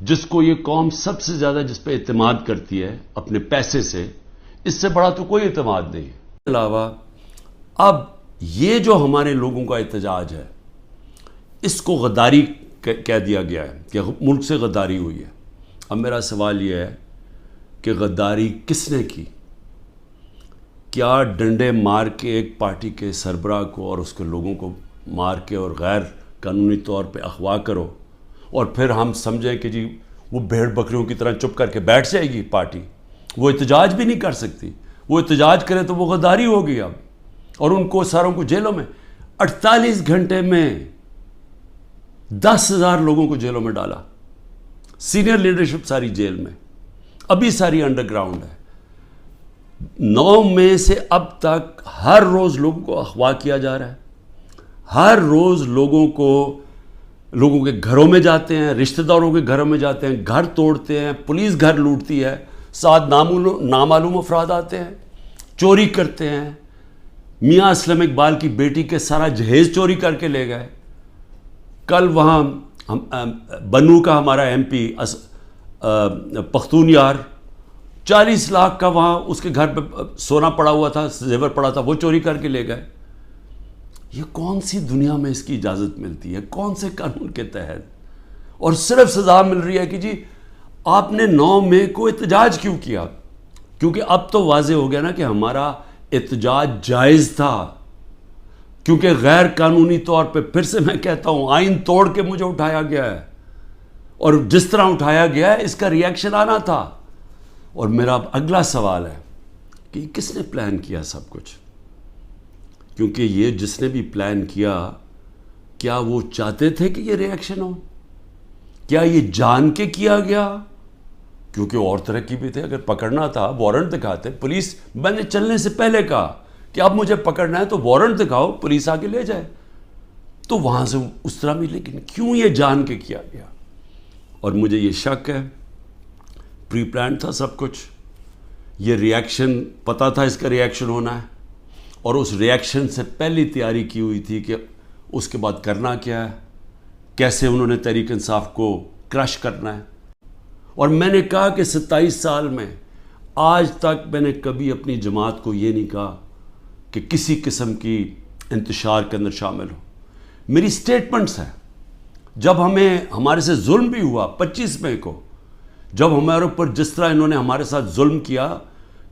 جس کو یہ قوم سب سے زیادہ جس پہ اعتماد کرتی ہے اپنے پیسے سے، اس سے بڑا تو کوئی اعتماد نہیں ہے۔ اس کے علاوہ اب یہ جو ہمارے لوگوں کا احتجاج ہے، اس کو غداری کہہ دیا گیا ہے کہ ملک سے غداری ہوئی ہے۔ اب میرا سوال یہ ہے کہ غداری کس نے کی؟ کیا ڈنڈے مار کے ایک پارٹی کے سربراہ کو اور اس کے لوگوں کو مار کے اور غیر قانونی طور پہ اغوا کرو اور پھر ہم سمجھیں کہ جی وہ بھیڑ بکریوں کی طرح چپ کر کے بیٹھ جائے گی پارٹی؟ وہ احتجاج بھی نہیں کر سکتی، وہ احتجاج کرے تو وہ غداری ہوگی اب، اور ان کو ساروں کو جیلوں میں 48 گھنٹے میں 10,000 لوگوں کو جیلوں میں ڈالا، سینئر لیڈرشپ ساری جیل میں، ابھی ساری انڈر گراؤنڈ ہے۔ 9 مئی سے اب تک ہر روز لوگوں کو اغوا کیا جا رہا ہے، ہر روز لوگوں کے گھروں میں جاتے ہیں، رشتہ داروں کے گھروں میں جاتے ہیں، گھر توڑتے ہیں، پولیس گھر لوٹتی ہے، ساتھ نامعلوم افراد آتے ہیں، چوری کرتے ہیں۔ میاں اسلم اقبال کی بیٹی کے سارا جہیز چوری کر کے لے گئے۔ کل وہاں بنو کا ہمارا ایم پی پختون یار 40 لاکھ کا وہاں اس کے گھر پہ سونا پڑا ہوا تھا، زیور پڑا تھا، وہ چوری کر کے لے گئے۔ یہ کون سی دنیا میں اس کی اجازت ملتی ہے؟ کون سے قانون کے تحت؟ اور صرف سزا مل رہی ہے کہ جی آپ نے 9 مئی کو احتجاج کیوں کیا؟ کیونکہ اب تو واضح ہو گیا نا کہ ہمارا احتجاج جائز تھا، کیونکہ غیر قانونی طور پہ، پھر سے میں کہتا ہوں، آئین توڑ کے مجھے اٹھایا گیا ہے، اور جس طرح اٹھایا گیا ہے اس کا ریئیکشن آنا تھا۔ اور میرا اب اگلا سوال ہے کہ کس نے پلان کیا سب کچھ؟ کیونکہ یہ جس نے بھی پلان کیا، کیا وہ چاہتے تھے کہ یہ ریئیکشن ہو؟ کیا یہ جان کے کیا گیا؟ کیونکہ اور طرح کی بھی تھے، اگر پکڑنا تھا وارنٹ دکھاتے پولیس، میں نے چلنے سے پہلے کہا کہ اب مجھے پکڑنا ہے تو وارنٹ دکھاؤ، پولیس آگے لے جائے، تو وہاں سے اس طرح بھی۔ لیکن کیوں یہ جان کے کیا گیا؟ اور مجھے یہ شک ہے پری پلان تھا سب کچھ، یہ ریئیکشن پتہ تھا اس کا ریئیکشن ہونا ہے، اور اس ریئیکشن سے پہلی تیاری کی ہوئی تھی کہ اس کے بعد کرنا کیا ہے، کیسے انہوں نے تحریک انصاف کو کرش کرنا ہے۔ اور میں نے کہا کہ 27 سال میں آج تک میں نے کبھی اپنی جماعت کو یہ نہیں کہا کہ کسی قسم کی انتشار کے اندر شامل ہو۔ میری سٹیٹمنٹس ہیں، جب ہمارے سے ظلم بھی ہوا 25 مئی کو، جب ہمارے اوپر جس طرح انہوں نے ہمارے ساتھ ظلم کیا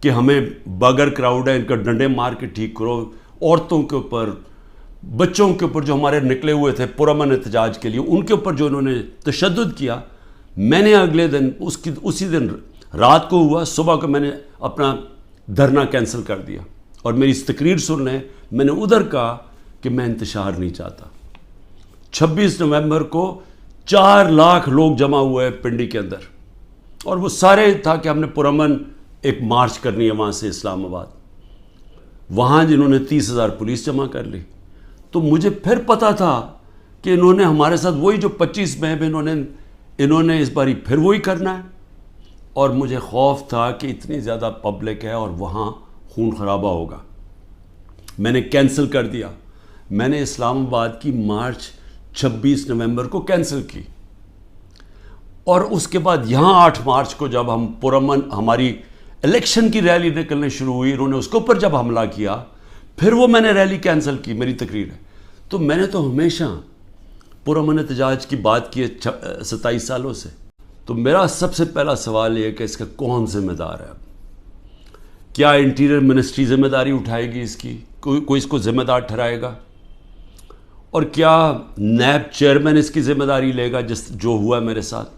کہ ہمیں بگر کراؤڈ ہے ان کا ڈنڈے مار کے ٹھیک کرو، عورتوں کے اوپر، بچوں کے اوپر جو ہمارے نکلے ہوئے تھے پرامن احتجاج کے لیے، ان کے اوپر جو انہوں نے تشدد کیا، میں نے اگلے دن اسی دن رات کو ہوا، صبح کو میں نے اپنا دھرنا کینسل کر دیا، اور میری اس تقریر سن لیں، میں نے ادھر کہا کہ میں انتشار نہیں چاہتا۔ 26 نومبر کو 4 لاکھ لوگ جمع ہوئے پنڈی کے اندر، اور وہ سارے تھا کہ ہم نے پرامن ایک مارچ کرنی ہے وہاں سے اسلام آباد، وہاں جنہوں نے 30,000 پولیس جمع کر لی۔ تو مجھے پھر پتا تھا کہ انہوں نے ہمارے ساتھ وہی جو 25 مئی میں انہوں نے اس باری پھر وہی کرنا ہے، اور مجھے خوف تھا کہ اتنی زیادہ پبلک ہے اور وہاں خون خرابہ ہوگا۔ میں نے کینسل کر دیا، میں نے اسلام آباد کی مارچ 26 نومبر کو کینسل کی، اور اس کے بعد یہاں 8 مارچ کو جب ہم پرامن ہماری الیکشن کی ریلی نکلنے شروع ہوئی، انہوں نے اس کے اوپر جب حملہ کیا، پھر وہ میں نے ریلی کینسل کی، میری تقریر ہے۔ تو میں نے تو ہمیشہ پرامن احتجاج کی بات کی ہے 27 سالوں سے۔ تو میرا سب سے پہلا سوال یہ ہے کہ اس کا کون ذمہ دار ہے؟ کیا انٹیریئر منسٹری ذمہ داری اٹھائے گی اس کی؟ کوئی اس کو ذمہ دار ٹھہرائے گا؟ اور کیا نیب چیئرمین اس کی ذمہ داری لے گا جو ہوا ہے میرے ساتھ؟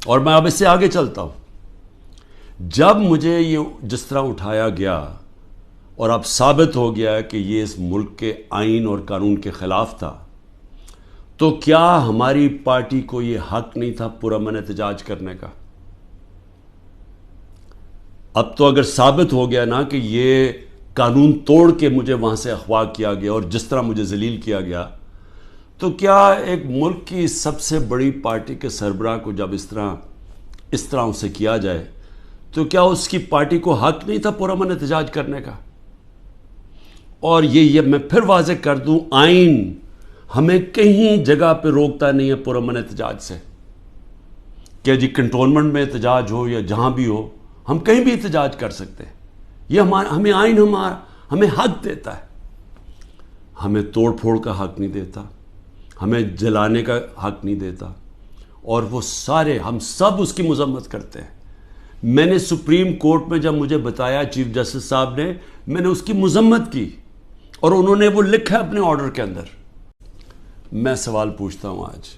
اور میں اب اس سے آگے چلتا ہوں، جب مجھے یہ جس طرح اٹھایا گیا اور اب ثابت ہو گیا کہ یہ اس ملک کے آئین اور قانون کے خلاف تھا، تو کیا ہماری پارٹی کو یہ حق نہیں تھا پرامن احتجاج کرنے کا؟ اب تو اگر ثابت ہو گیا نا کہ یہ قانون توڑ کے مجھے وہاں سے اغوا کیا گیا اور جس طرح مجھے ذلیل کیا گیا، تو کیا ایک ملک کی سب سے بڑی پارٹی کے سربراہ کو جب اس طرح اسے کیا جائے، تو کیا اس کی پارٹی کو حق نہیں تھا پرامن احتجاج کرنے کا؟ اور یہ میں پھر واضح کر دوں، آئین ہمیں کہیں جگہ پہ روکتا نہیں ہے پرامن احتجاج سے۔ کہ جی کنٹونمنٹ میں احتجاج ہو یا جہاں بھی ہو، ہم کہیں بھی احتجاج کر سکتے ہیں. یہ ہمیں آئین ہمیں حق دیتا ہے. ہمیں توڑ پھوڑ کا حق نہیں دیتا، ہمیں جلانے کا حق نہیں دیتا. اور وہ سارے ہم سب اس کی مذمت کرتے ہیں. میں نے سپریم کورٹ میں جب مجھے بتایا چیف جسٹس صاحب نے، میں نے اس کی مذمت کی اور انہوں نے وہ لکھا اپنے آرڈر کے اندر. میں سوال پوچھتا ہوں آج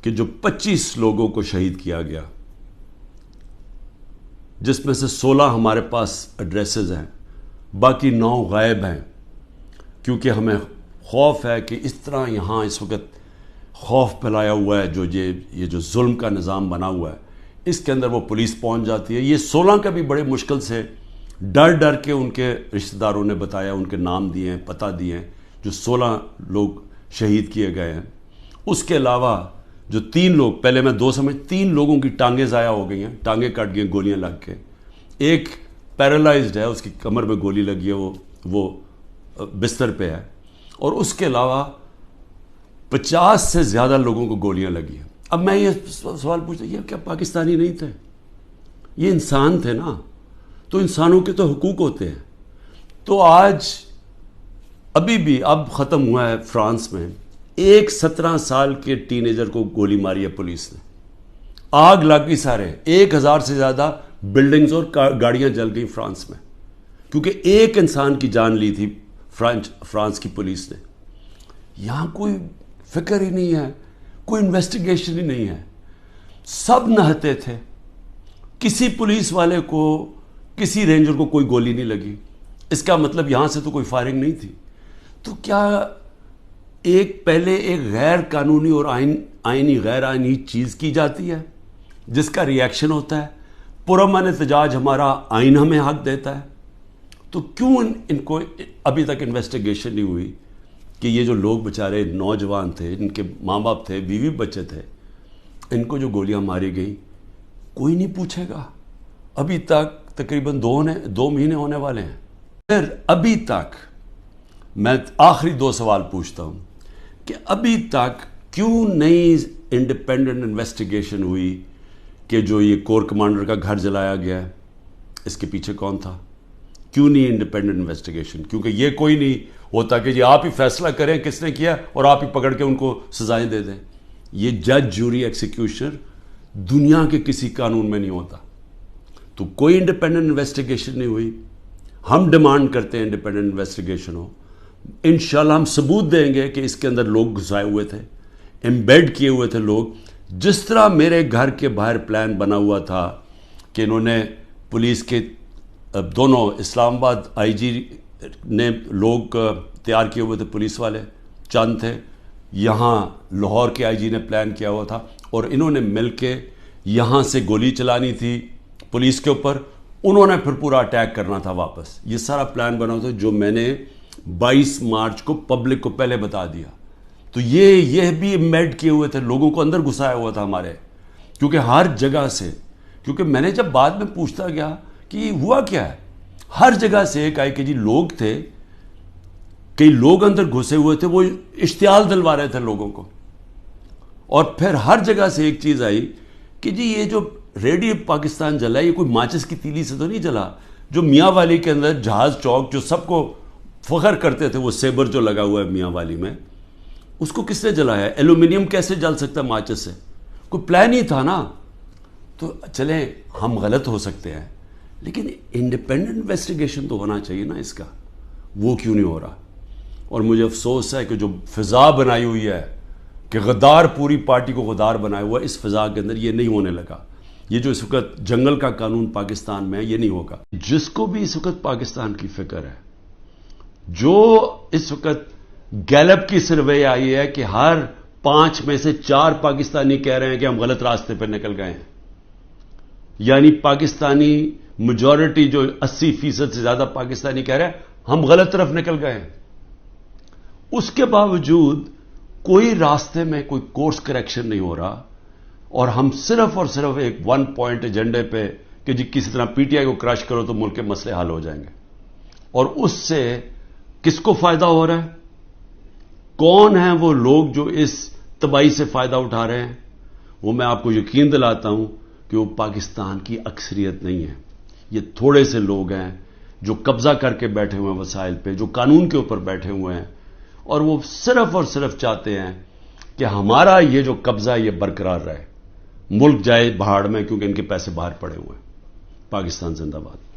کہ جو 25 لوگوں کو شہید کیا گیا، جس میں سے 16 ہمارے پاس ایڈریسز ہیں، باقی 9 غائب ہیں، کیونکہ ہمیں خوف ہے کہ اس طرح یہاں اس وقت خوف پھیلایا ہوا ہے، یہ جو ظلم کا نظام بنا ہوا ہے، اس کے اندر وہ پولیس پہنچ جاتی ہے. یہ 16 کا بھی بڑے مشکل سے ڈر کے ان کے رشتہ داروں نے بتایا، ان کے نام دیے ہیں، پتہ دیے ہیں، جو 16 لوگ شہید کیے گئے ہیں. اس کے علاوہ جو 3 لوگ، پہلے میں 2 سمجھ، 3 لوگوں کی ٹانگیں ضائع ہو گئی ہیں، ٹانگیں کٹ گئی گولیاں لگ کے. ایک پیرالائزڈ ہے، اس کی کمر میں گولی لگی ہے، وہ بستر پہ ہے. اور اس کے علاوہ 50 سے زیادہ لوگوں کو گولیاں لگی ہیں. اب میں یہ سوال پوچھتا ہوں، یہ کیا پاکستانی نہیں تھے؟ یہ انسان تھے نا، تو انسانوں کے تو حقوق ہوتے ہیں. تو آج ابھی بھی اب ختم ہوا ہے فرانس میں، ایک 17 سال کے ٹین ایجر کو گولی ماری ہے پولیس نے. آگ لگ گئی سارے، 1000 سے زیادہ بلڈنگز اور گاڑیاں جل گئی فرانس میں، کیونکہ ایک انسان کی جان لی تھی فرانس کی پولیس نے. یہاں کوئی فکر ہی نہیں ہے، کوئی انویسٹیگیشن ہی نہیں ہے. سب نہتے تھے. کسی پولیس والے کو، کسی رینجر کو کوئی گولی نہیں لگی. اس کا مطلب یہاں سے تو کوئی فائرنگ نہیں تھی. تو کیا پہلے ایک غیر قانونی اور آئینی غیر آئینی چیز کی جاتی ہے جس کا ریئیکشن ہوتا ہے؟ پرامن احتجاج ہمارا آئین ہمیں حق دیتا ہے. تو کیوں ان کو ابھی تک انویسٹیگیشن نہیں ہوئی کہ یہ جو لوگ بیچارے نوجوان تھے، ان کے ماں باپ تھے، بیوی بچے تھے، ان کو جو گولیاں ماری گئیں، کوئی نہیں پوچھے گا. ابھی تک تقریباً 2 مہینے ہونے والے ہیں. پھر ابھی تک میں آخری 2 سوال پوچھتا ہوں کہ ابھی تک کیوں نہیں انڈیپینڈنٹ انویسٹیگیشن ہوئی کہ جو یہ کور کمانڈر کا گھر جلایا گیا ہے، اس کے پیچھے کون تھا؟ کیوں نہیں انڈیپینڈنٹ انویسٹیگیشن؟ کیونکہ یہ کوئی نہیں ہوتا کہ جی آپ ہی فیصلہ کریں کس نے کیا اور آپ ہی پکڑ کے ان کو سزائیں دے دیں. یہ جج، جوری، ایکسیکیوشنر دنیا کے کسی قانون میں نہیں ہوتا. تو کوئی انڈیپینڈنٹ انویسٹیگیشن نہیں ہوئی. ہم ڈیمانڈ کرتے ہیں انڈیپینڈنٹ انویسٹیگیشن ہو. انشاءاللہ ہم ثبوت دیں گے کہ اس کے اندر لوگ گھسائے ہوئے تھے، ایمبیڈ کیے ہوئے تھے لوگ. جس طرح میرے گھر کے باہر پلان بنا ہوا تھا کہ انہوں نے پولیس کے دونوں اسلام آباد آئی جی نے لوگ تیار کیے ہوئے تھے، پولیس والے چند تھے، یہاں لاہور کے آئی جی نے پلان کیا ہوا تھا، اور انہوں نے مل کے یہاں سے گولی چلانی تھی پولیس کے اوپر. انہوں نے پھر پورا اٹیک کرنا تھا واپس. یہ سارا پلان بنا ہوا تھا جو میں نے 22 مارچ کو پبلک کو پہلے بتا دیا. تو یہ بھی میڈ کیے ہوئے تھے، لوگوں کو اندر گھسایا ہوا تھا ہمارے، کیونکہ ہر جگہ سے، کیونکہ میں نے جب بعد میں پوچھتا گیا کہ یہ ہوا کیا ہے، ہر جگہ سے ایک آئی کہ جی لوگ تھے، کئی لوگ اندر گھسے ہوئے تھے، وہ اشتعال دلوا رہے تھے لوگوں کو. اور پھر ہر جگہ سے ایک چیز آئی کہ جی یہ جو ریڈیو پاکستان جلا ہے، یہ کوئی ماچس کی تیلی سے تو نہیں جلا. جو میاں والی کے اندر جہاز چوک جو سب کو فخر کرتے تھے، وہ سیبر جو لگا ہوا ہے میاں والی میں، اس کو کس نے جلایا؟ ایلومینیم کیسے جل سکتا ہے ماچس سے؟ کوئی پلان ہی تھا نا. تو چلیں ہم غلط ہو سکتے ہیں، لیکن انڈیپینڈنٹ انویسٹیگیشن تو ہونا چاہیے نا اس کا. وہ کیوں نہیں ہو رہا؟ اور مجھے افسوس ہے کہ جو فضا بنائی ہوئی ہے کہ غدار پوری پارٹی کو غدار بنایا ہوا ہے، اس فضا کے اندر یہ نہیں ہونے لگا. یہ جو اس وقت جنگل کا قانون پاکستان میں ہے، یہ نہیں ہوگا. جس کو بھی اس وقت پاکستان کی فکر ہے، جو اس وقت گیلپ کی سروے آئی ہے کہ ہر 5 میں سے 4 پاکستانی کہہ رہے ہیں کہ ہم غلط راستے پہ نکل گئے ہیں، یعنی پاکستانی میجورٹی جو 80% سے زیادہ پاکستانی کہہ رہے ہیں ہم غلط طرف نکل گئے ہیں. اس کے باوجود کوئی راستے میں کوئی کورس کریکشن نہیں ہو رہا، اور ہم صرف اور صرف ایک 1 پوائنٹ ایجنڈے پہ کہ جی کسی طرح پی ٹی آئی کو کرش کرو تو ملک کے مسئلے حل ہو جائیں گے. اور اس سے کس کو فائدہ ہو رہا ہے؟ کون ہیں وہ لوگ جو اس تباہی سے فائدہ اٹھا رہے ہیں؟ وہ میں آپ کو یقین دلاتا ہوں کہ وہ پاکستان کی اکثریت نہیں ہے. یہ تھوڑے سے لوگ ہیں جو قبضہ کر کے بیٹھے ہوئے ہیں وسائل پہ, جو قانون کے اوپر بیٹھے ہوئے ہیں, اور وہ صرف اور صرف چاہتے ہیں کہ ہمارا یہ جو قبضہ یہ برقرار رہے, ملک جائے بہاڑ میں, کیونکہ ان کے پیسے باہر پڑے ہوئے ہیں. پاکستان زندہ باد.